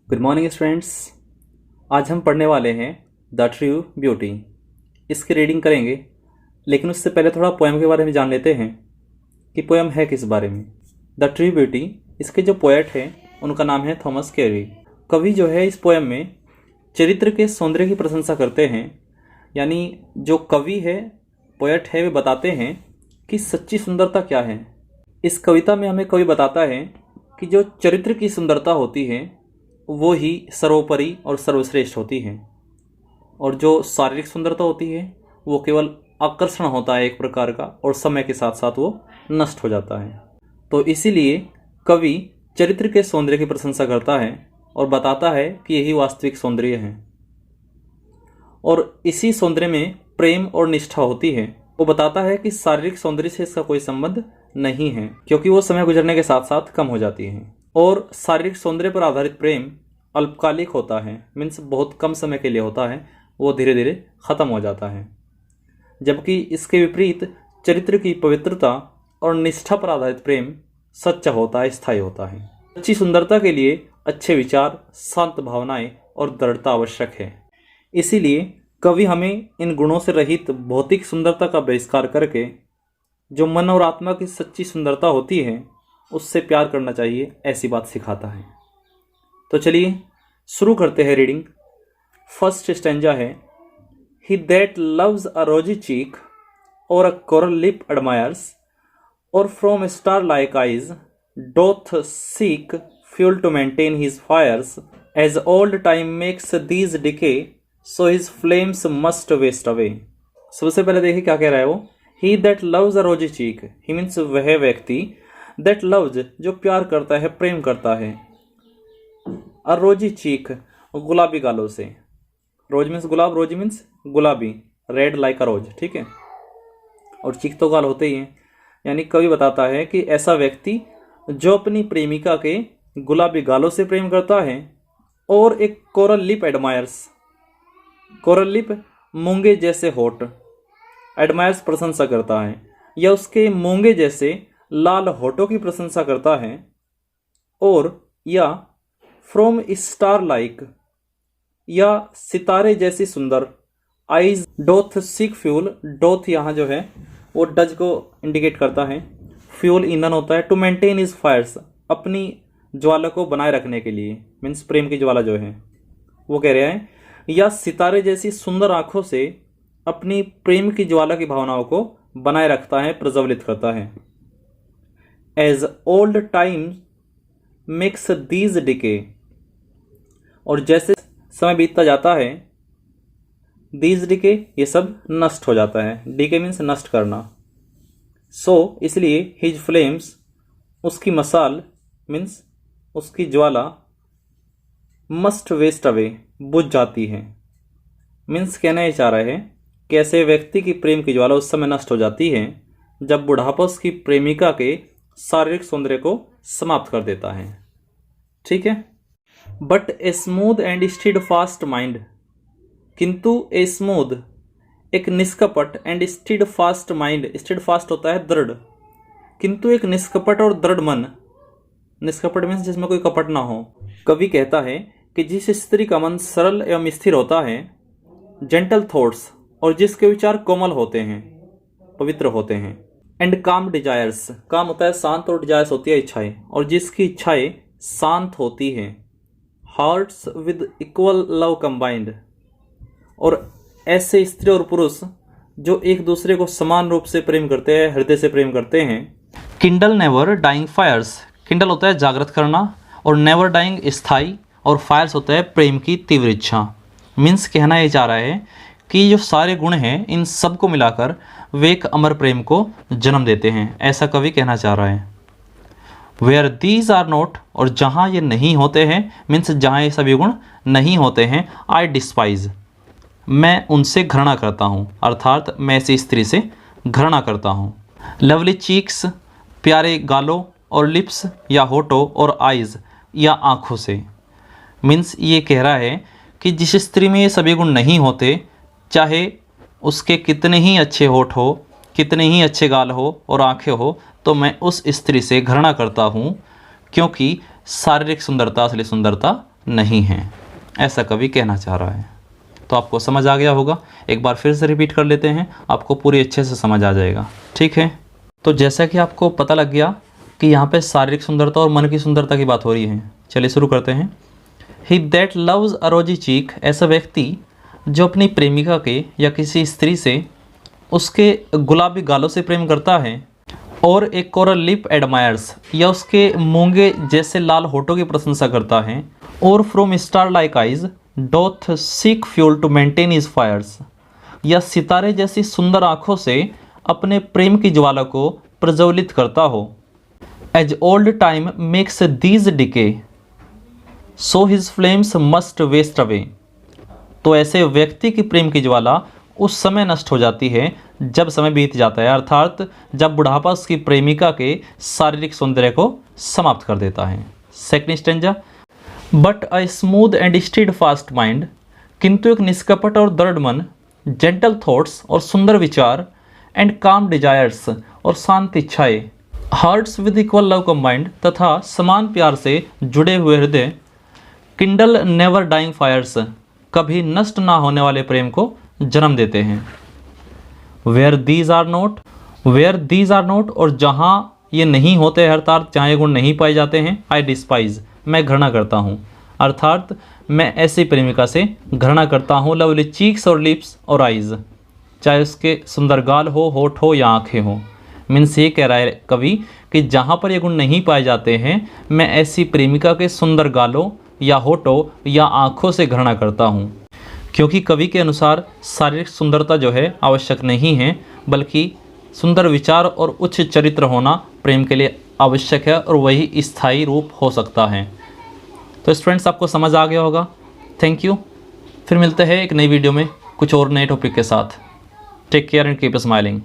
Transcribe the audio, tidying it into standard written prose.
Good morning students. आज हम पढ़ने वाले हैं द ट्रू ब्यूटी। इसकी रीडिंग करेंगे, लेकिन उससे पहले थोड़ा पोएम के बारे में जान लेते हैं कि पोएम है किस बारे में। द ट्रू ब्यूटी, इसके जो पोएट हैं उनका नाम है थॉमस कैरी। कवि जो है इस पोएम में चरित्र के सौंदर्य की प्रशंसा करते हैं, यानी जो कवि है, पोएट है, वे बताते हैं कि सच्ची सुंदरता क्या है। इस कविता में हमें कवि बताता है कि जो चरित्र की सुंदरता होती है वो ही सर्वोपरि और सर्वश्रेष्ठ होती है, और जो शारीरिक सुंदरता होती है वो केवल आकर्षण होता है एक प्रकार का, और समय के साथ साथ वो नष्ट हो जाता है। तो इसीलिए कवि चरित्र के सौंदर्य की प्रशंसा करता है और बताता है कि यही वास्तविक सौंदर्य है, और इसी सौंदर्य में प्रेम और निष्ठा होती है। वो बताता है कि शारीरिक सौंदर्य से इसका कोई संबंध नहीं है, क्योंकि वो समय गुजरने के साथ साथ कम हो जाती है, और शारीरिक सौंदर्य पर आधारित प्रेम अल्पकालिक होता है, मीन्स बहुत कम समय के लिए होता है, वो धीरे धीरे ख़त्म हो जाता है। जबकि इसके विपरीत चरित्र की पवित्रता और निष्ठा पर आधारित प्रेम सच्चा होता है, स्थायी होता है। अच्छी सुंदरता के लिए अच्छे विचार, शांत भावनाएं और दृढ़ता आवश्यक है। इसीलिए कवि हमें इन गुणों से रहित भौतिक सुंदरता का बहिष्कार करके जो मन और आत्मा की सच्ची सुंदरता होती है उससे प्यार करना चाहिए, ऐसी बात सिखाता है। तो चलिए शुरू करते हैं रीडिंग। फर्स्ट स्टैंजा है, ही that loves a rosy cheek or a coral lip admires or from star like eyes doth seek fuel to maintain his fires as old time makes these decay so his flames must waste away. सबसे पहले देखिए क्या कह रहा है वो। ही that loves a rosy cheek, he means वह व्यक्ति, दैट लव्स जो प्यार करता है, प्रेम करता है, अ रोजी चीक गुलाबी गालों से। रोज मीन्स गुलाब, रोजी मीन्स गुलाबी, रेड लाइक अ रोज, ठीक है, और चीक तो गाल होते ही हैं। यानी कवि बताता है कि ऐसा व्यक्ति जो अपनी प्रेमिका के गुलाबी गालों से प्रेम करता है और एक coral lip admires, coral lip मूंगे जैसे होठ, एडमायर्स प्रशंसा करता है, या उसके मूंगे जैसे लाल होठों की प्रशंसा करता है, और या फ्रॉम स्टार लाइक, या सितारे जैसी सुंदर, आइज डोथ सीक फ्यूल, डोथ यहाँ जो है वो डज को इंडिकेट करता है, फ्यूल ईंधन होता है, टू मेंटेन इज फायर्स, अपनी ज्वाला को बनाए रखने के लिए, मीन्स प्रेम की ज्वाला जो है वो कह रहे हैं, या सितारे जैसी सुंदर आंखों से अपनी प्रेम की ज्वाला की भावनाओं को बनाए रखता है, प्रज्वलित करता है। As old time makes these decay, और जैसे समय बीतता जाता है, दीज डिके ये सब नष्ट हो जाता है, डिके मीन्स नष्ट करना। सो इसलिए हिज फ्लेम्स उसकी मसाल, मीन्स उसकी ज्वाला, मस्ट वेस्ट अवे बुझ जाती है। मीन्स कहना ये चाह रहे हैं कि ऐसे व्यक्ति की प्रेम की ज्वाला उस समय नष्ट हो जाती है जब बुढ़ापा उसकी प्रेमिका के शारीरिक सौंदर्य को समाप्त कर देता है, ठीक है। But a smooth and steadfast mind, किंतु ए स्मूथ एक निष्कपट and steadfast mind, steadfast होता है दृढ़, किंतु एक निष्कपट और दृढ़ मन, निष्कपट मीन्स जिसमें कोई कपट ना हो। कवि कहता है कि जिस स्त्री का मन सरल एवं स्थिर होता है, जेंटल थॉट्स, और जिसके विचार कोमल होते हैं, पवित्र होते हैं, एंड काम डिजायर्स, काम होता है शांत, और डिजायर्स होती है इच्छाएं, और जिसकी इच्छाएं शांत होती हैं, hearts with equal love combined, और ऐसे स्त्री और पुरुष जो एक दूसरे को समान रूप से प्रेम करते हैं, हृदय से प्रेम करते हैं। Kindle never dying fires, kindle होता है जागृत करना, और नेवर डाइंग स्थायी, और फायर्स होता है प्रेम की तीव्र इच्छा। मीन्स कहना ये चाह रहा है कि जो सारे गुण हैं इन सब को मिलाकर वे एक अमर प्रेम को जन्म देते हैं, ऐसा कवि कहना चाह रहा है। वेयर दीज आर नॉट, और जहाँ ये नहीं होते हैं, मीन्स जहाँ ये सभी गुण नहीं होते हैं, आई डिस्पाइज, मैं उनसे घृणा करता हूँ, अर्थात मैं ऐसी स्त्री से घृणा करता हूँ। लवली चीक्स, प्यारे गालों, और लिप्स या होठों, और आइज या आँखों से। मीन्स ये कह रहा है कि जिस स्त्री में ये सभी गुण नहीं होते, चाहे उसके कितने ही अच्छे होठ हो, कितने ही अच्छे गाल हो और आँखें हो, तो मैं उस स्त्री से घृणा करता हूँ, क्योंकि शारीरिक सुंदरता असली सुंदरता नहीं हैं, ऐसा कवि कहना चाह रहा है। तो आपको समझ आ गया होगा, एक बार फिर से रिपीट कर लेते हैं, आपको पूरी अच्छे से समझ आ जाएगा। ठीक है, तो जैसा कि आपको पता लग गया कि यहाँ पे शारीरिक सुंदरता और मन की सुंदरता की बात हो रही है, चलिए शुरू करते हैं। ही दैट लव्स अ रोजी चीक, ऐसा व्यक्ति जो अपनी प्रेमिका के या किसी स्त्री से उसके गुलाबी गालों से प्रेम करता है, और एक कोरल लिप एडमायर्स, या उसके मूंगे जैसे लाल होठों की प्रशंसा करता है, और from star like eyes doth seek fuel to maintain his fires, या सितारे जैसी सुंदर आँखों से अपने प्रेम की ज्वाला को प्रज्वलित करता हो। As old time makes these decay so his flames must waste away, तो ऐसे व्यक्ति की प्रेम की ज्वाला उस समय नष्ट हो जाती है जब समय बीत जाता है, अर्थात जब बुढ़ापा उसकी प्रेमिका के शारीरिक सौंदर्य को समाप्त कर देता है। Second stanza, but a smooth and steadfast mind, किंतु एक निष्कपट और दृढ़ मन, जेंटल थॉट्स और सुंदर विचार, एंड काम डिजायर्स और शांत इच्छाएं, hearts with equal love combined, तथा समान प्यार से जुड़े हुए हृदय, किंडल नेवर डाइंग फायर्स, कभी नष्ट ना होने वाले प्रेम को जन्म देते हैं। वेयर दीज आर नोट, और जहाँ ये नहीं होते, अर्थात जहाँ ये गुण नहीं पाए जाते हैं, आई डिस्पाइज, मैं घृणा करता हूँ, अर्थात मैं ऐसी प्रेमिका से घृणा करता हूँ। लवली चीक्स और लिप्स और आइज़, चाहे उसके सुंदर गाल हो, होठ हो या आँखें हो। मीन्स ये कह रहा है कवि कि जहाँ पर ये गुण नहीं पाए जाते हैं, मैं ऐसी प्रेमिका के सुंदर गालों या होठों या आँखों से घृणा करता हूँ, क्योंकि कवि के अनुसार शारीरिक सुंदरता जो है आवश्यक नहीं है, बल्कि सुंदर विचार और उच्च चरित्र होना प्रेम के लिए आवश्यक है, और वही स्थायी रूप हो सकता है। तो स्टूडेंट्स, आपको समझ आ गया होगा। थैंक यू, फिर मिलते हैं एक नई वीडियो में कुछ और नए टॉपिक के साथ। Take care and keep smiling.